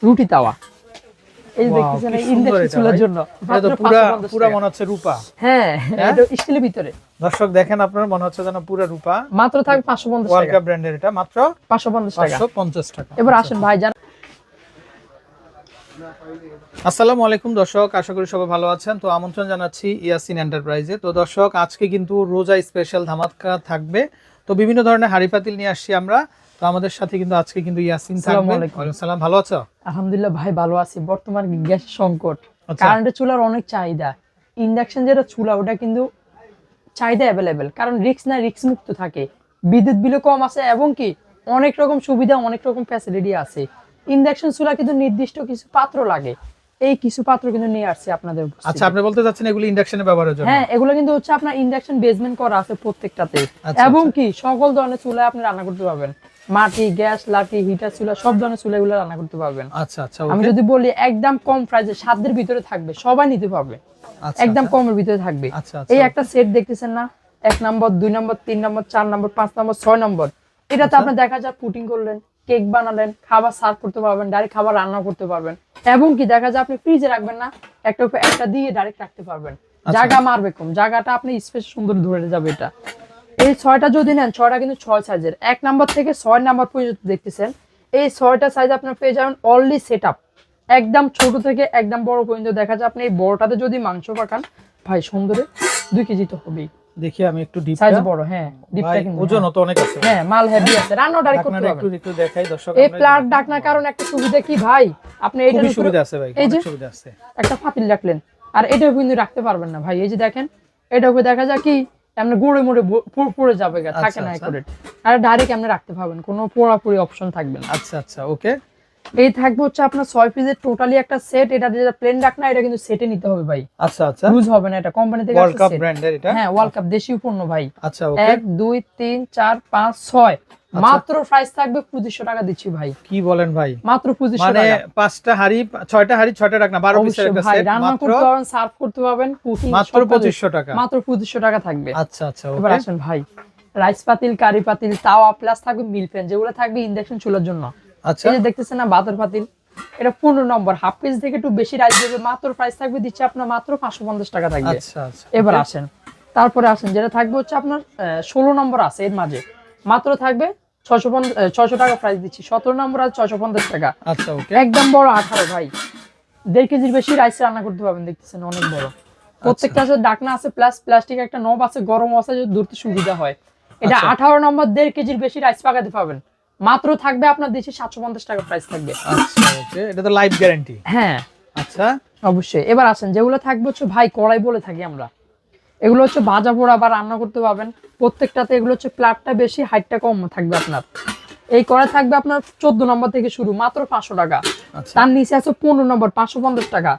রুটি তাওয়া। এই যে দেখতেছেন ইন্ডাকশন চুলার জন্য এটা তো পুরো মনে হচ্ছে রূপা। হ্যাঁ, এটা স্টিলের ভিতরে। দর্শক দেখেন, আপনার মনে হচ্ছে যেন পুরো রূপা। মাত্র থাকবে 550 টাকা। ওয়ালকা ব্র্যান্ডের, এটা মাত্র 550 টাকা। 550 টাকা। এবার আসেন ভাই জান। আসসালামু আলাইকুম দর্শক, আশা করি সবাই ভালো আছেন। তো আমন্ত্রণ জানাচ্ছি ইয়াসিন এন্টারপ্রাইজে। তো দর্শক, আজকে কিন্তু রোজা স্পেশাল ধামাকা থাকবে। তো বিভিন্ন ধরনের হাড়ি পাতিল নিয়ে আসছি আমরা। তো আমাদের সাথে কিন্তু আজকে কিন্তু ইয়াসিন থাকবে। আসসালামু আলাইকুম। ওয়ালাইকুম সালাম, ভালো আছো? আলহামদুলিল্লাহ ভাই ভালো আছি। বর্তমান গ্যাস সংকট, কারেন্টের চুলার অনেক চাহিদা। ইন্ডাকশন যেটা চুলা ওটা কিন্তু চাহিদা অ্যাভেলেবেল, কারণ রিস্ক না, রিস্ক মুক্ত থাকে, বিদ্যুৎ বিলও কম আছে এবং কি অনেক রকম সুবিধা, অনেক রকম ফ্যাসিলিটি আছে। ইন্ডাকশন চুলা কিন্তু নির্দিষ্ট কিছু পাত্র লাগে, এই কিছু পাত্র কিন্তু নিয়ে আসছে আপনাদের। আচ্ছা, আপনি বলতে চাচ্ছেন এগুলো ইন্ডাকশনে ব্যবহারের জন্য? হ্যাঁ, এগুলো কিন্তু হচ্ছে আপনার ইন্ডাকশন বেসমেন্ট করা আছে প্রত্যেকটাতে, এবং কি সকল ধরনের চুলায় আপনি রান্না করতে পারবেন। মাটি, গ্যাস, লাঠি, হিটার চুলা, সব ধরনের চুলাগুলো রান্না করতে পারবেন। আচ্ছা আচ্ছা, আমি যদি বলি একদম কম প্রাইসে 7 এর ভিতরে থাকবে, সবাই নিতে পারবে। একদম কমের ভিতরে থাকবে। এই একটা সেট দেখতেছেন না, 1 নম্বর, 2 নম্বর, 3 নম্বর, 4 নম্বর, 5 নম্বর, 6 নম্বর। এটাতে আপনি দেখা যায় পুটিং করলেন, কেক বানালেন, খাবার সার্ভ করতে পারবেন, ডাইরেক্ট খাবার রান্না করতে পারবেন। এবং কি দেখা যায় আপনি ফ্রিজে রাখবেন না, একটা উপর একটা দিয়ে ডাইরেক্ট রাখতে পারবেন। জায়গা মারবে কম, জায়গাটা আপনি স্পেস সুন্দর ধরে যাবে। এটা এই 6টা যদি নেন, 6টা কিন্তু 6 সাইজের, 1 নম্বর থেকে 6 নম্বর পর্যন্ত দেখতেছেন। এই 6টা সাইজ আপনার পেয়ে যাবেন অনলি সেটআপ, একদম ছোট থেকে একদম বড় পর্যন্ত। দেখা যায় আপনি এই বড়টাতে যদি মাংস পাকান ভাই, সুন্দরে 2 কেজি তো হবেই। দেখি আমি একটু ডিপ সাইজ বড়। হ্যাঁ, ডিপটা কিন্তু ওজন তো অনেক আছে। হ্যাঁ, মাল হেভি আছে, রান্না ডাইরেক্ট করতে পারবেন। একটু দেখাই দর্শক। এই প্লাগ ডাকনার কারণে একটা সুবিধা কি ভাই, আপনি এইটার উপরে সুবিধা আছে ভাই, এই যে অনেক সুবিধা আছে। একটা পাতিল রাখলেন, আর এটাও কিন্তু রাখতে পারবেন না ভাই। এই যে দেখেন, এটা উপরে দেখা যায় কি আপনি গুঁড়ে মুড়ে পড়ে যাবে, থাকে না করে। আর ডাইরেক্ট আপনি রাখতে পারবেন, কোনো পোড়াপুরি অপশন থাকবে না। আচ্ছা আচ্ছা, ওকে। এই থাকবে হচ্ছে আপনার 6 পিসের টোটালি একটা সেট। এটা যেটা প্লেন ডাকনা, এটা কিন্তু সেটে নিতে হবে ভাই। আচ্ছা আচ্ছা, লুজ হবে না, এটা কোম্পানি থেকে ওয়ার্ল্ড আসছে কাপ সেট। ব্র্যান্ডের এটা। হ্যাঁ, ওয়ার্ল্ড কাপ দেশীয় পণ্য ভাই। আচ্ছা, ওকে। 1 2 3 4 5 6 মাত্র প্রাইস থাকবে 2500 টাকা দিচ্ছি ভাই। কি বলেন ভাই? মাত্র 2500 মানে টাকা। 5টা হাড়ি, 6টা হাড়ি, 6টা ডাকনা, 12 পিসের একটা সেট, রান্না করতে পারবেন, সার্ভ করতে পারবেন, কুকিং মাত্র 2500 টাকা। মাত্র 2500 টাকা থাকবে। আচ্ছা আচ্ছা, এবার ওকে। আসেন ভাই, রাইস পাতিল, কারি পাতিল, তাওয়া, প্লাস থাকবে মিল প্যান, যেগুলো থাকবে ইন্ডাকশন চুলার জন্য। আচ্ছা, এই যে দেখতেছেন না বাতর পাতিল, এটা 15 নম্বর, হাফ কেজি থেকে একটু বেশি রাইস দেবে। মাত্র প্রাইস থাকবে দিচ্ছে আপনার মাত্র 550 টাকা থাকবে। আচ্ছা আচ্ছা, এবার আসেন, তারপরে আসেন যেটা থাকবে হচ্ছে আপনার 16 নম্বর আছে, এর মাঝে মাত্র থাকবে 600 টাকা প্রাইস দিচ্ছি। 17 নম্বর আছে 650 টাকা। আচ্ছা, ওকে। একদম বড় 18 ভাই, 1.5 কেজির বেশি রাইস রান্না করতে পারবেন। দেখতেছেন অনেক বড়, প্রত্যেকটা আছে ডাকনা আছে, প্লাস প্লাস্টিক একটা নব আছে, গরম আছে, যদি ধরতে সুবিধা হয়। এটা 18 নম্বর, 1.5 কেজির বেশি রাইস পাকাতে পাবেন। মাত্র থাকবে আপনার দেশে 750 টাকা প্রাইস থাকবে। আচ্ছা, ওকে। এটা তো লাইফ গ্যারান্টি? হ্যাঁ, আচ্ছা, অবশ্যই। এবার আসেন যেগুলো থাকবে হচ্ছে ভাই কড়াই বলে থাকি আমরা, এগুলো হচ্ছে ভাজা পোড়া বা রান্না করতে পারবেন। প্রত্যেকটাতে এগুলো হচ্ছে প্লাটটা বেশি, হাইটটা কম থাকবে আপনার। এই কড়াই থাকবে আপনার 14 নম্বর থেকে শুরু, মাত্র 500 টাকা। তার নিচে আছে 15 নম্বর, 550 টাকা।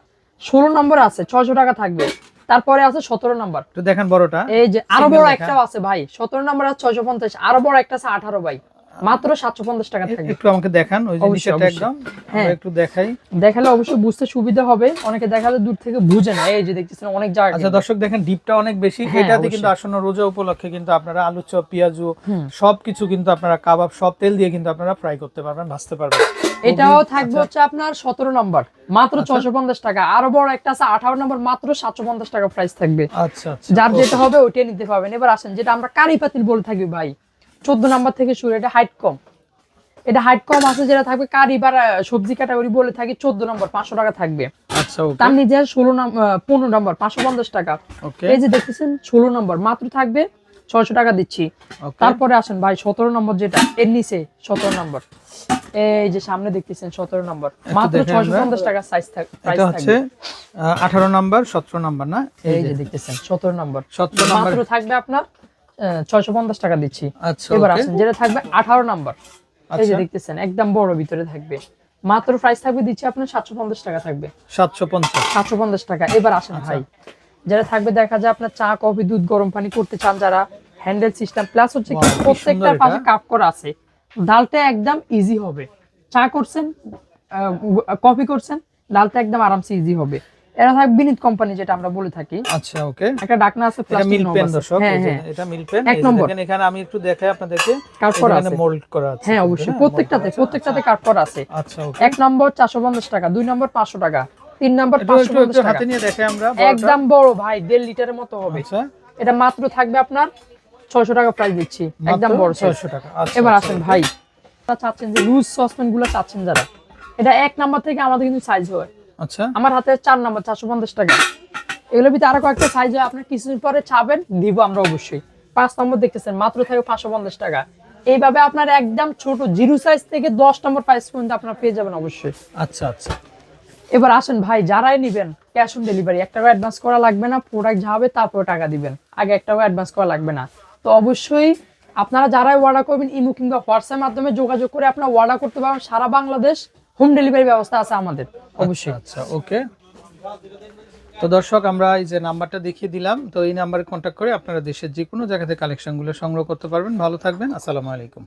16 নম্বর আছে 600 টাকা থাকবে। তারপরে আছে 17 নম্বর, তো দেখেন বড়টা। এই যে আরো বড় একটাও আছে ভাই, 17 নম্বর আছে 650, আরো বড় একটা আছে 18 ভাই, মাত্র 750 টাকা থাকবে। একটু আমাকে দেখান ওই জিনিসটা একদম। হ্যাঁ, একটু দেখাই, দেখালে অবশ্যই বুঝতে সুবিধা হবে। অনেকে দেখালে দূর থেকে বুঝে না। এই যে দেখতেছেন অনেক জায়গা। আচ্ছা দর্শক দেখেন, ডিপটা অনেক বেশি। এটাতে কিন্তু আসন্ন রোজা উপলক্ষে কিন্তু আপনারা আলু চপ, পেঁয়াজু সবকিছু কিন্তু আপনারা কাবাব, সব তেল দিয়ে কিন্তু আপনারা ফ্রাই করতে পারবেন, ভাজতে পারবেন। এটাও থাকবে হচ্ছে আপনার 17 নম্বর, মাত্র 650 টাকা। আরো বড় একটা আছে 18 নম্বর, মাত্র 750 টাকা প্রাইস থাকবে। আচ্ছা আচ্ছা, যার যেটা হবে ওইটাই নিতে পারবেন। এবার আসেন যেটা আমরা কারি পাতিল বলে থাকি ভাই, 14 নম্বর থেকে শুরু। এটা হাইট কম, এটা হাইট কম আছে, যেটা থাকবে কারি বা সবজি ক্যাটাগরি বলে থাকি। 14 নম্বর 500 টাকা থাকবে। আচ্ছা, ওকে। তার নিচে 15 নম্বর 550 টাকা। এই যে দেখতেছেন 16 নম্বর, মাত্র থাকবে 600 টাকা দিচ্ছি। তারপরে আসেন ভাই 17 নম্বর, যেটা এর নিচে 17 নম্বর, এই যে সামনে দেখতেছেন 17 নম্বর, মাত্র 650 টাকা সাইজ থাকবে। এটা হচ্ছে 18 নাম্বার, 17 নাম্বার না? এই যে দেখতেছেন 17 নম্বর, 17 নাম্বার মাত্র থাকবে আপনার 650 টাকা দিচ্ছি। আচ্ছা, এবার আসেন যেটা থাকবে 18 নম্বর, এই যে দেখতেছেন একদম বড় ভিতরে থাকবে, মাত্র প্রাইস থাকবে দিচ্ছি আপনার 750 টাকা থাকবে। 750 টাকা। এবার আসেন ভাই যেটা থাকবে, দেখা যায় আপনার চা, কফি, দুধ, গরম পানি করতে চান যারা, হ্যান্ডেল সিস্টেম, প্লাস হচ্ছে প্রত্যেকটার পাশে কাপ করা আছে। ডালটা একদম ইজি হবে, চা করছেন, কফি করছেন, ডালটা একদম আরামসে ইজি হবে। এটা থাকবে বিনিত কোম্পানি, যেটা আমরা বলে থাকি। আচ্ছা, ওকে। একটা ডাকনা আছে, এটা প্লাস্টিক মিল পেন নব আছে। দর্শক, হ্যাঁ এই যে হ্যাঁ, এটা মিল পেন। এক নম্বর। দেখেন এখানে আমি একটু দেখাই আপনাদেরকে, কাট করা এখানে আছে। মোল্ড করা আছে। হ্যাঁ অবশ্যই, প্রত্যেকটাতে কাট করা আছে। আচ্ছা, ওকে। 1 নম্বর 450 টাকা, 2 নম্বর 500 টাকা, 3 নম্বর একটু 550 টাকা। হাতে নিয়ে দেখাই আমরা বড়টা। একদম বড় ভাই, 1.5 লিটারের মতো হবে। আচ্ছা, এটা মাত্র থাকবে আপনার 600 টাকা প্রাইস দিচ্ছি, একদম বড় 600 টাকা। আচ্ছা, এবার আচ্ছা, আসেন ভাই, চাচ্ছেন যে লুজ সসপ্যান গুলো চাচ্ছেন যারা, এটা 1 নাম্বার থেকে আমাদের কিন্তু সাইজ হয়। আচ্ছা, আমার হাতে 4 নাম্বার 450 টাকা। এগুলোর ভিতরে আরো কয়েকটা সাইজ হয়, আপনি কিছুদিন পরে চাবেন দিব আমরা অবশ্যই। 5 নম্বর দেখতেছেন মাত্র থাকবে 550 টাকা। এইভাবে আপনার একদম ছোট জিরো সাইজ থেকে 10 নম্বর প্রাইস পর্যন্ত আপনারা পেয়ে যাবেন অবশ্যই। আচ্ছা, আচ্ছা। এবার আসেন ভাই, যারাই নেবেন ক্যাশ অন ডেলিভারি, 1 টাকা অ্যাডভান্স করা লাগবে না, প্রোডাক্ট যা হবে তারপর টাকা দিবেন, আগে 1 টাকা অ্যাডভান্স করা লাগবে না। তো অবশ্যই আপনারা যারাই অর্ডার করবেন ইমো কিংবা হোয়াটসঅ্যাপের মাধ্যমে যোগাযোগ করে আপনারা অর্ডার করতে পারবেন, সারা বাংলাদেশ হোম ডেলিভারি ব্যবস্থা আছে আমাদের অবশ্যই। আচ্ছা, ওকে। তো দর্শক, আমরা এই যে নাম্বারটা দেখিয়ে দিলাম, তো এই নাম্বারে কন্ট্যাক্ট করে আপনারা দেশের যে কোনো জায়গাতে কালেকশনগুলো সংগ্রহ করতে পারবেন। ভালো থাকবেন, আসসালামু আলাইকুম।